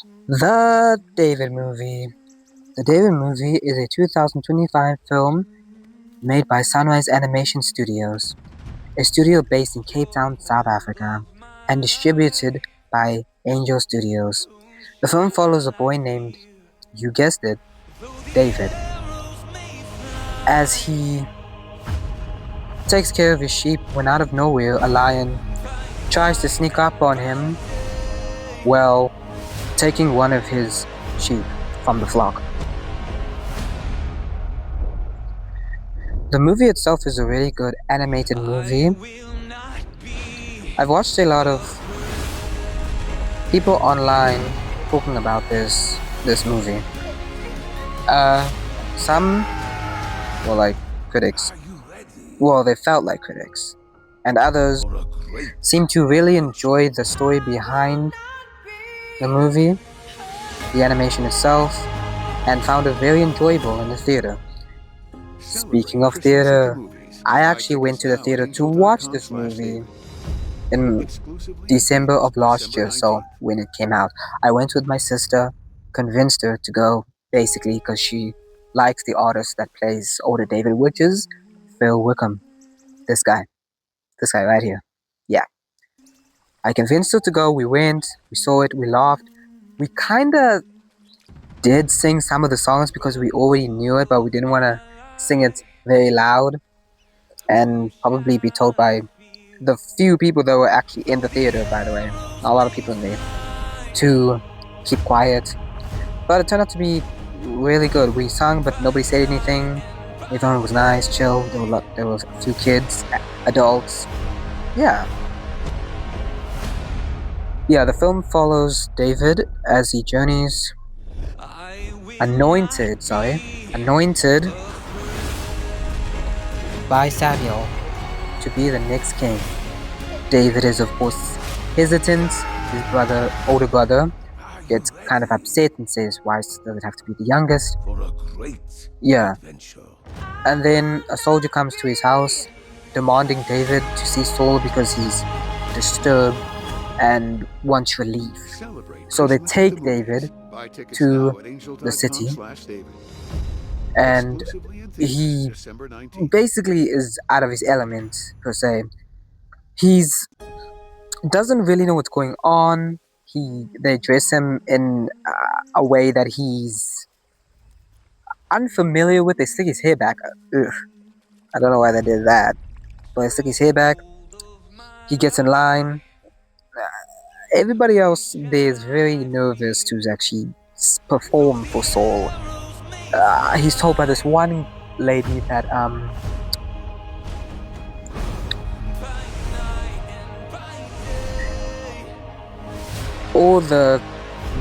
The David Movie. The David Movie is a 2025 film made by Sunrise Animation Studios, a studio based in Cape Town, South Africa, and distributed by Angel Studios. The film follows a boy named, you guessed it, David, as he takes care of his sheep when out of nowhere a lion tries to sneak up on him while taking one of his sheep from the flock. The movie itself is a really good animated movie. I've watched a lot of people online talking about this movie. Some were like critics. Well, they felt like critics. And others seemed to really enjoy the story behind the movie, the animation itself, and found it very enjoyable in the theater. Speaking of theater, I actually went to the theater to watch this movie in December of last year, so when it came out. I went with my sister, convinced her to go, basically because she likes the artist that plays older David, which is Phil Wickham. This guy right here. Yeah. I convinced her to go, we went, we saw it, we laughed. We kinda did sing some of the songs because we already knew it, but we didn't want to sing it very loud and probably be told by the few people that were actually in the theater, by the way, not a lot of people in there, to keep quiet. But it turned out to be really good. We sung, but nobody said anything. Everyone was nice, chill. There was a few kids, adults. Yeah. Yeah, the film follows David as he journeys anointed by Samuel to be the next king. David is of course hesitant. His older brother, gets kind of upset and says, why does it have to be the youngest? Yeah. And then a soldier comes to his house demanding David to see Saul because he's disturbed and wants relief. So they take David to the city, and he basically is out of his element, per se. He's doesn't really know what's going on. They dress him in a way that he's unfamiliar with. They stick his hair back. Ugh. I don't know why they did that, but they stick his hair back. He gets in line. Everybody else there is very nervous to actually perform for Saul. He's told by this one lady that all the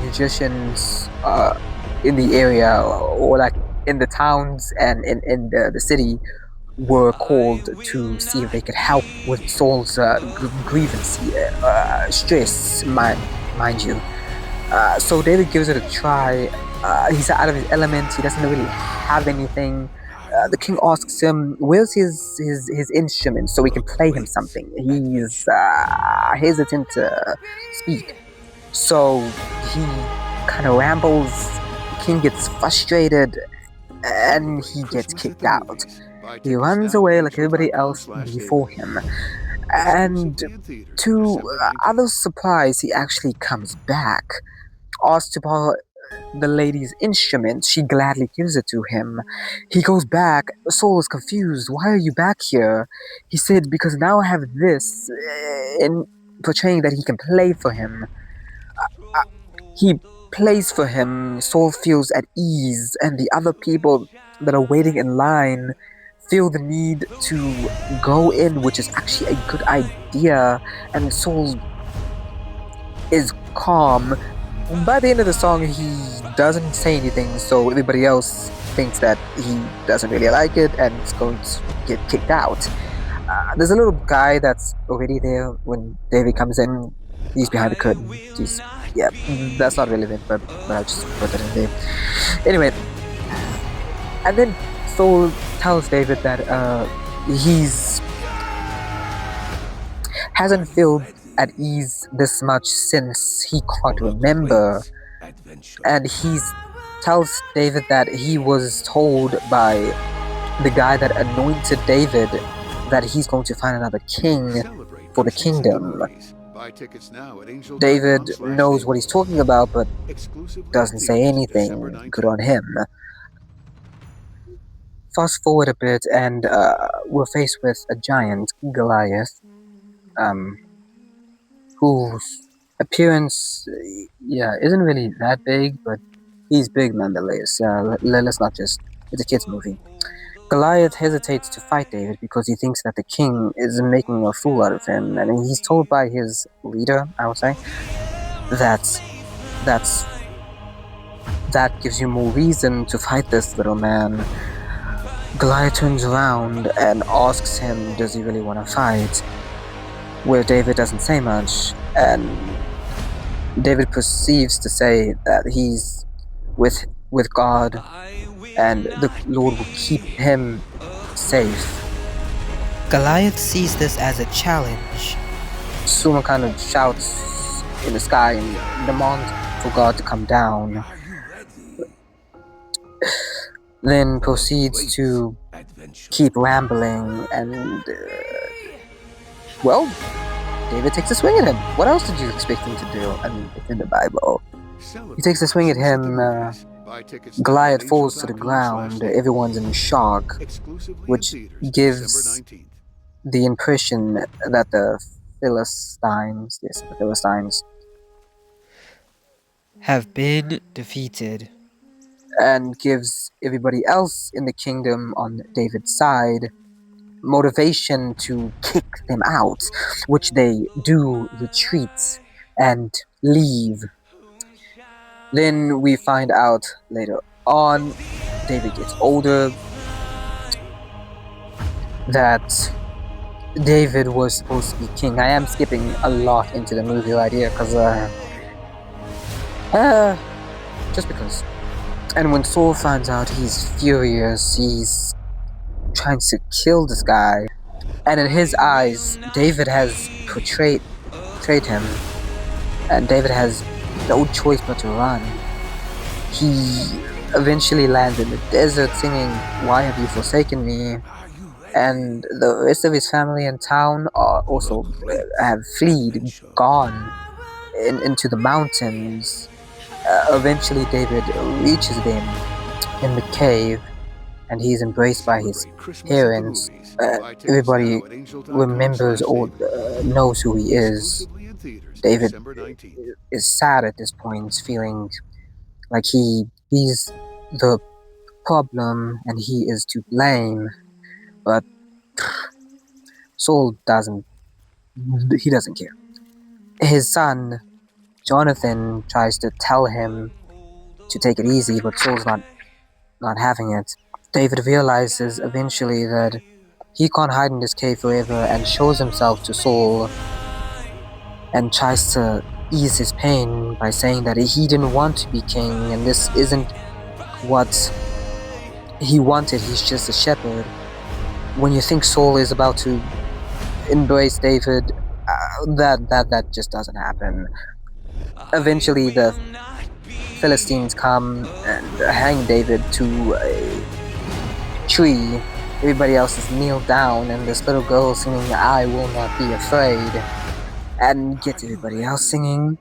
musicians in the area, or like in the towns and in the city, were called to see if they could help with Saul's grievance, stress, mind you. So David gives it a try. He's out of his element. He doesn't really have anything. The king asks him, "Where's his instrument so we can play him something?" He's hesitant to speak, so he kind of rambles. The king gets frustrated, and he gets kicked out. He runs away like everybody else before him. And to other surprise, he actually comes back, asks to borrow the lady's instrument. She gladly gives it to him. He goes back. Saul is confused. Why are you back here? He said, because now I have this, in portraying that he can play for him. He plays for him. Saul feels at ease, and the other people that are waiting in line feel the need to go in, which is actually a good idea, and Saul is calm. By the end of the song, he doesn't say anything, so everybody else thinks that he doesn't really like it and is going to get kicked out. There's a little guy that's already there when David comes in. He's behind the curtain. Yeah, that's not relevant, but I'll just put that in there. Anyway, and then Saul tells David that he's hasn't felt at ease this much since he can't remember. and he tells David that he was told by the guy that anointed David that he's going to find another king for the kingdom. David knows what he's talking about, but doesn't say anything. Good on him. Fast forward a bit, and we're faced with a giant, Goliath, whose appearance, isn't really that big, but he's big nonetheless. Let's not just... It's a kid's movie. Goliath hesitates to fight David because he thinks that the king is making a fool out of him, and he's told by his leader, I would say, that gives you more reason to fight this little man. Goliath turns around and asks him, does he really want to fight? Where David doesn't say much, and David proceeds to say that he's with God, and the Lord will keep him safe. Goliath sees this as a challenge. Someone kind of shouts in the sky and demands for God to come down. Then proceeds to keep rambling, and David takes a swing at him. What else did you expect him to do? I mean, it's in the Bible. He takes a swing at him. Goliath falls to the ground. Everyone's in shock, which gives the impression that the Philistines have been defeated, and gives everybody else in the kingdom on David's side motivation to kick them out, which they do, retreat and leave. Then we find out later on, David gets older, that David was supposed to be king. I am skipping a lot into the movie right here because just because. And when Saul finds out, he's furious. He's trying to kill this guy, and in his eyes, David has betrayed him, and David has no choice but to run. He eventually lands in the desert singing, "Why have you forsaken me?" And the rest of his family and town are also have gone into the mountains. Eventually David reaches them in the cave, and he's embraced by his parents. Everybody remembers or knows who he is. David is sad at this point, feeling like he's the problem and he is to blame. But Saul doesn't care. His son Jonathan tries to tell him to take it easy, but Saul's not having it. David realizes eventually that he can't hide in this cave forever, and shows himself to Saul and tries to ease his pain by saying that he didn't want to be king, and this isn't what he wanted. He's just a shepherd. When you think Saul is about to embrace David, that just doesn't happen. Eventually the Philistines come and hang David to a tree. Everybody else is kneeled down, and this little girl singing "I Will Not Be Afraid," and gets everybody else singing,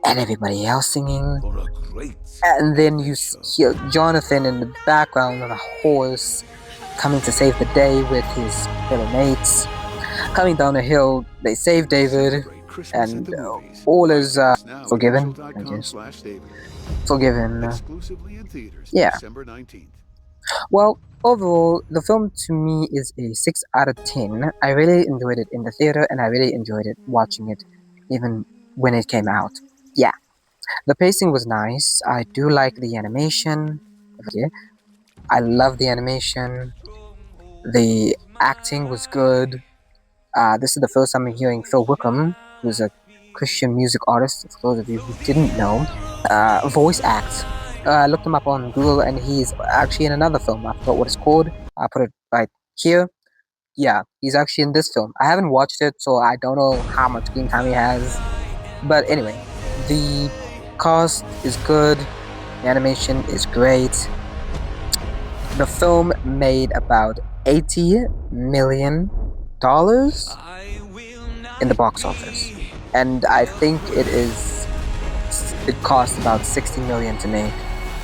and everybody else singing. And then you hear Jonathan in the background on a horse coming to save the day with his fellow mates. Coming down a hill, they save David, and all is forgiven, I guess. Forgiven. Yeah. Well, overall, the film to me is a 6 out of 10. I really enjoyed it in the theater, and I really enjoyed it watching it even when it came out. Yeah. The pacing was nice. I do like the animation. Okay. I love the animation. The acting was good. This is the first time I'm hearing Phil Wickham, who's a Christian music artist, for those of you who didn't know, voice act. I looked him up on Google, and he's actually in another film. I forgot what it's called. I'll put it right here. Yeah, he's actually in this film. I haven't watched it, so I don't know how much screen time he has. But anyway, the cast is good. The animation is great. The film made about $80 million in the box office, and I think it cost about 60 million to make,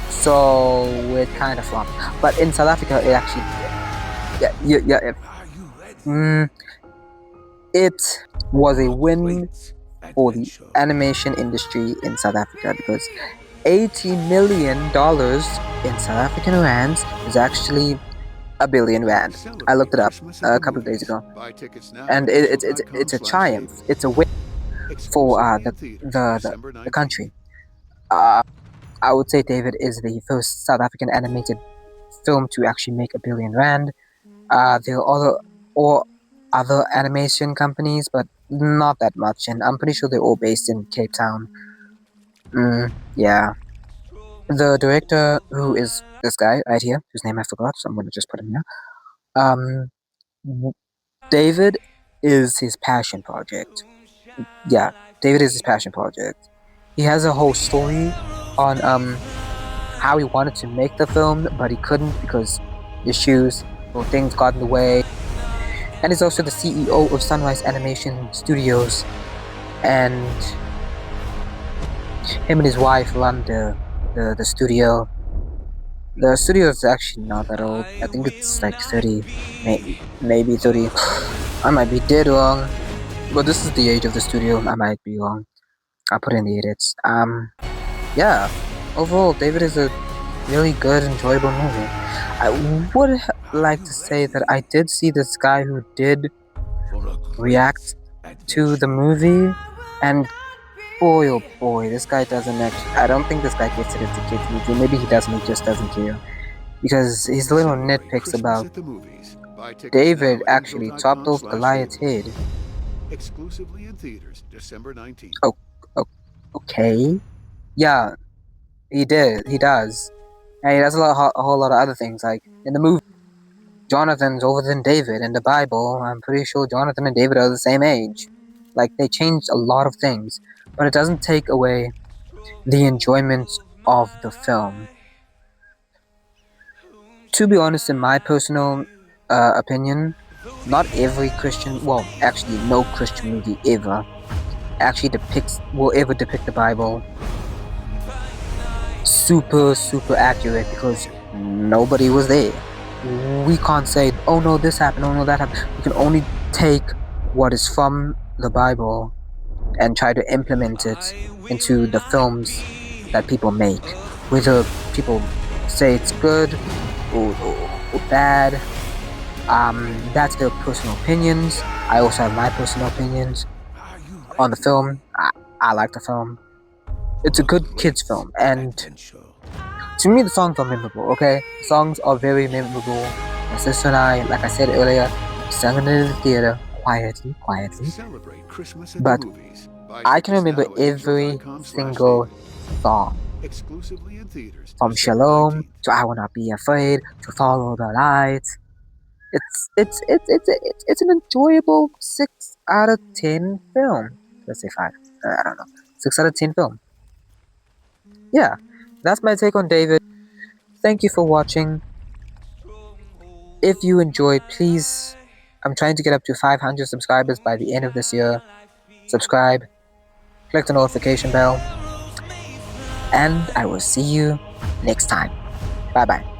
so it kind of flopped. But in South Africa, it actually, it was a win for the animation industry in South Africa, because $80 million in South African rands is actually R1 billion. I looked it up a couple of days ago, and it's a triumph. It's a win for the country. I would say David is the first South African animated film to actually make R1 billion. There are other animation companies, but not that much, and I'm pretty sure they're all based in Cape Town. Yeah. The director, who is this guy right here, whose name I forgot, so I'm gonna just put him here. David is his passion project. Yeah, David is his passion project. He has a whole story on how he wanted to make the film, but he couldn't because issues or things got in the way. And he's also the CEO of Sunrise Animation Studios, and him and his wife run the studio. The studio is actually not that old. I think it's like 30, maybe 30. I might be dead wrong, but this is the age of the studio. I might be wrong. I'll put in the edits. Yeah. Overall, David is a really good, enjoyable movie. I would like to say that I did see this guy who did react to the movie, and boy oh boy, this guy doesn't actually, I don't think this guy gets it as a kid's movie. Maybe he doesn't, he just doesn't care. Because his little nitpicks about David actually chopped off Goliath's head. Exclusively in theaters, December 19th. Oh, okay. Yeah, he does. And he does a whole lot of other things, like in the movie, Jonathan's older than David. In the Bible, I'm pretty sure Jonathan and David are the same age. Like, they changed a lot of things, but it doesn't take away the enjoyment of the film. To be honest, in my personal opinion, not every Christian, well, actually no Christian movie ever actually will ever depict the Bible super accurate, because nobody was there. We can't say, oh no, this happened, oh no, that happened. We can only take what is from the Bible and try to implement it into the films that people make. Whether people say it's good or bad, that's their personal opinions. I also have my personal opinions on the film. I like the film. It's a good kids film, and to me the songs are memorable, okay? The songs are very memorable. My sister and I, like I said earlier, sang it in the theater quietly. But I can remember every single song. From Shalom to I Will Not Be Afraid to Follow the Light. It's an enjoyable 6 out of 10 film. Let's say 5. I don't know. 6 out of 10 film. Yeah, that's my take on David. Thank you for watching. If you enjoyed, please, I'm trying to get up to 500 subscribers by the end of this year. Subscribe, click the notification bell, and I will see you next time. Bye bye.